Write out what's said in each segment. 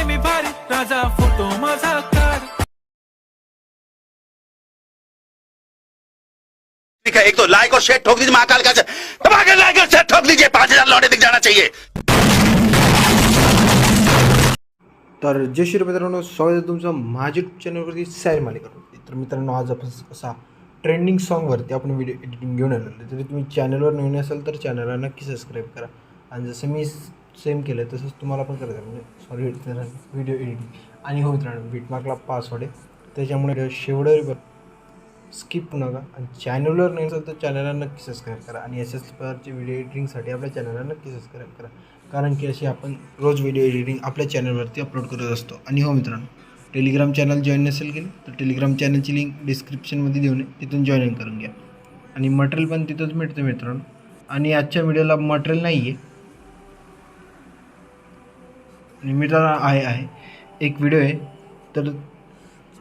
मी भारी राजा फोटो माझा काढ. ठीक है, एक तो लाइक और शेयर ठोक दीजिए महाकाल का दबाकर लाइक और शेयर ठोक दीजिए, 5,000 लौटे दिख जाना चाहिए. तर जय श्री मित्रांनो, स्वागत आहे तुमचं माझ्या यूट्यूब चॅनलवरती सैर मालिकावरती. तर मित्रांनो, आज आपण असा ट्रेंडिंग सॉन्गवरती आपण व्हिडिओ एडिटिंग घेऊन आलो. जरी तुम्ही चॅनलवर नवीन असाल तर चॅनलला नक्की सबस्क्राईब करा. आणि जसं मी सेम केलं तसंच तुम्हाला पण करायचं म्हणजे व्हिडिओ एडिटिंग. आणि हो मित्रांनो, बीटमार्कला पासवर्ड आहे, त्याच्यामुळे शेवटवर स्किप नका. आणि चॅनलवर नाही असेल तर चॅनलला नक्की सबस्क्राईब करा. आणि अशाच प्रकारचे व्हिडिओ एडिटिंगसाठी आपल्या चॅनलला नक्की सबस्क्राईब करा, कारण की अशी आपण रोज व्हिडिओ एडिटिंग आपल्या चॅनलवरती अपलोड करत असतो. आणि हो मित्रांनो, टेलिग्राम चॅनल जॉईन नसेल केलं तर टेलिग्राम चॅनलची लिंक डिस्क्रिप्शनमध्ये देऊन तिथून जॉईन करून घ्या. आणि मटेरियल पण तिथंच मिळतं मित्रांनो. आणि आजच्या व्हिडिओला मटेरियल नाही आहे, आणि मित्रांनो आहे एक व्हिडिओ आहे. तर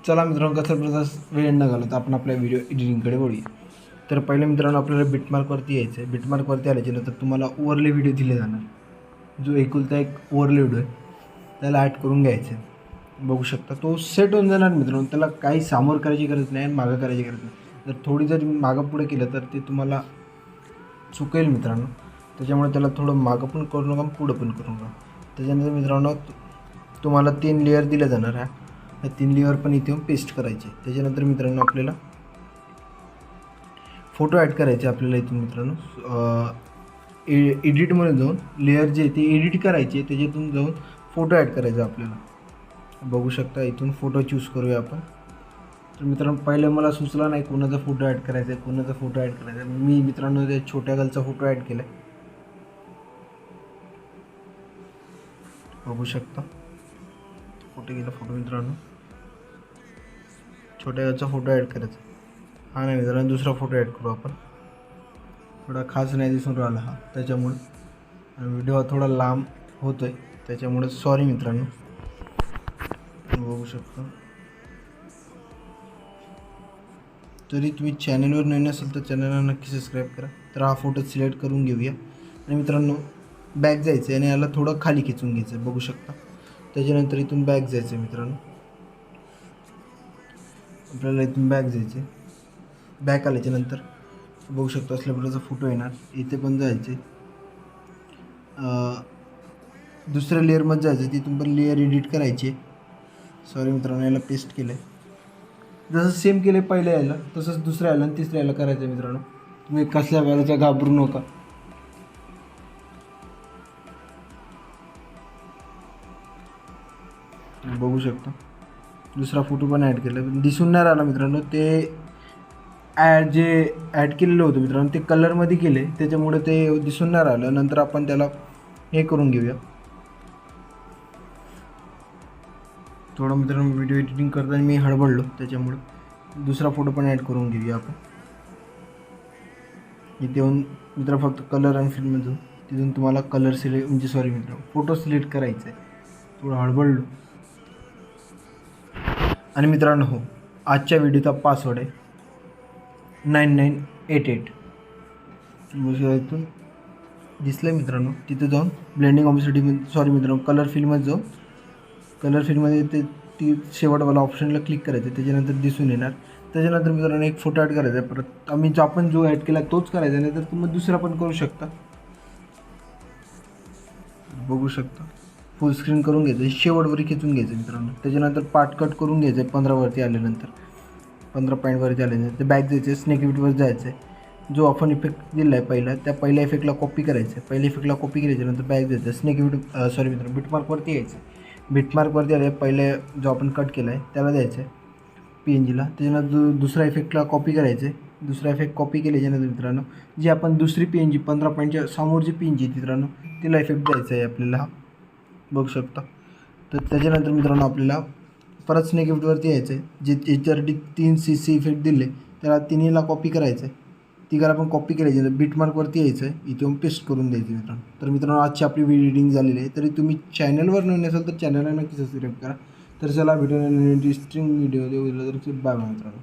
चला मित्रांनो, कसं प्रकार वेळ न घालवता आपण आपल्या व्हिडिओ एडिटिंगकडे वळूया. तर पहिले मित्रांनो, आपल्याला बीटमार्कवरती यायचं आहे. बीटमार्कवरती आल्याच्या नंतर तुम्हाला ओव्हरले व्हिडिओ दिले जाणार. जो एकुलता एक ओव्हरले व्हिडिओ आहे त्याला ॲड करून घ्यायचं आहे. बघू शकता तो सेट होऊन जाणार मित्रांनो. त्याला काही सामोर करायची गरज नाही आणि मागं करायची गरज नाही. जर थोडी जर मागं पुढे केलं तर ते तुम्हाला चुकेल मित्रांनो. त्याच्यामुळे त्याला थोडं मागं पण करू नका, पुढं पण करू नका. त्याच्यानंतर मित्रांनो, तुम्हाला 3 लेअर दिले जाणार आहे. या 3 लेअर पण इथे पेस्ट करायचे. त्याच्यानंतर मित्रांनो, आपल्याला फोटो ॲड करायचे. आपल्याला इथून मित्रांनो एडिटमध्ये जाऊन लेअर जे ते एडिट करायचे, त्याच्यातून जाऊन फोटो ॲड करायचा आपल्याला. बघू शकता, इथून फोटो चूज करूया आपण. तर मित्रांनो, पहिले मला सुचला नाही कोणाचा फोटो ॲड करायचा आहे, कोणाचा फोटो ॲड करायचा आहे. मी मित्रांनो त्या छोट्या गर्लचा फोटो ॲड केला आहे. बघू शकता, फोटो गेला फोटो मित्रांनो. छोट्या गर्लचा फोटो ॲड करायचा. हा नाही मित्रांनो, दुसरा फोटो ॲड करू आपण. थोडा खास नाही दिसून राहिला हा, त्याच्यामुळे व्हिडिओ हा थोडा लांब होतो आहे, त्याच्यामुळे सॉरी मित्रांनो. बघू शकता. तरी तुम्ही चॅनलवर नवीन असेल तर चॅनलला नक्की सबस्क्राईब करा. तर हा फोटो सिलेक्ट करून घेऊया. आणि मित्रांनो, बॅक जायचं आहे आणि याला थोडं खाली खिचून घ्यायचं आहे. बघू शकता. त्याच्यानंतर इथून बॅक जायचं आहे मित्रांनो. आपल्याला इथून बॅक जायचं आहे. बॅक आल्याच्यानंतर बघू शकतो असल्या प्रकारचा फोटो येणार. इथे पण जायचे, दुसऱ्या लेअरमध्ये जायचं, तिथून पण लेअर एडिट करायचे. सॉरी मित्रांनो, याला पेस्ट केलं आहे. जसं सेम केलं आहे पहिल्या यायला, तसंच दुसऱ्या यायला आणि तिसऱ्या यायला करायचं आहे मित्रांनो. तुम्ही कसल्या वेळेचा घाबरू नका. बघू शकता, दुसरा फोटो पण ॲड केला, दिसून नाही राहिला मित्रांनो. ते जे ॲड केलेलं होतं मित्रांनो ते कलरमध्ये केले, त्याच्यामुळे ते दिसून नाही राहिलं. नंतर आपण त्याला हे करून घेऊया. थोडं मित्रांनो व्हिडिओ एडिटिंग करताना मी हडबडलो, त्याच्यामुळे दुसरा फोटो पण ॲड करून घेऊया आपण. इथे येऊन मित्र फक्त कलर आणि फिल्ममधून तिथून तुम्हाला कलर सिलेक्ट म्हणजे सॉरी मित्रांनो फोटो सिलेक्ट करायचं आहे. थोडं हडबडलो. आणि मित्रांनो, हो, आजच्या व्हिडिओचा पासवर्ड आहे 9988. इथून दिसलं मित्रांनो, तिथं जाऊन ब्लेंडिंग ऑपॉर्च्युनिटीमध्ये सॉरी मित्रांनो कलर फिल्ममध्ये जाऊन कलर फिल्ममध्ये ते ती शेवटवाला ऑप्शनला क्लिक करायचं. त्याच्यानंतर दिसून येणार. त्याच्यानंतर मित्रांनो एक फोटो ॲड करायचा आहे. परत आम्ही आपण जो ॲड केला तोच करायचा, नाही तर तुम्ही दुसरा पण करू शकता. बघू शकता, फुल स्क्रीन करून घ्यायचं, शेवटवरती खिचून घ्यायचं मित्रांनो. त्याच्यानंतर पार्ट कट करून घ्यायचं आहे. 15वरती आल्यानंतर 15 पॉईंटवरती आल्यानंतर बॅक जायचं आहे, स्नेक इफेक्टवर जायचं आहे. जो आपण इफेक्ट दिला आहे पहिला, त्या पहिल्या इफेक्टला कॉपी करायचं आहे. पहिल्या इफेक्टला कॉपी केल्याच्यानंतर बॅक जायचं आहे, स्नेक इफेक्ट सॉरी मित्रांनो बीटमार्कवरती यायचं आहे. बीटमार्कवरती आले पहिले जो आपण कट केला आहे त्याला द्यायचं आहे PNGला. त्याच्यानंतर दुसऱ्या इफेक्टला कॉपी करायचं आहे. दुसरा इफेक्ट कॉपी केल्याच्यानंतर मित्रांनो जी आपण दुसरी PNG 15 पॉईंटच्या समोर जी PNG मित्रांनो तिला इफेक्ट द्यायचा आहे आपल्याला. बघू शकता. तर त्याच्यानंतर मित्रांनो आपल्याला परत स्नेक इफेक्टवरती यायचं आहे. जे याच्यासाठी 3 CC इफेक्ट दिले त्याला तिन्हीला कॉपी करायचं आहे. तिघाला पण कॉपी करायची आहे. बीटमार्कवरती यायचं आहे, इथे पेस्ट करून द्यायचं मित्रांनो. तर मित्रांनो, आजची आपली व्हिडिओ एडिटिंग झालेली आहे. तरी तुम्ही चॅनलवर नवीन असाल तर चॅनलला नक्की सबस्क्राईब करा. तर चला, व्हिडिओ इंटरेस्टिंग व्हिडिओ देऊ. बाय बाय मित्रांनो.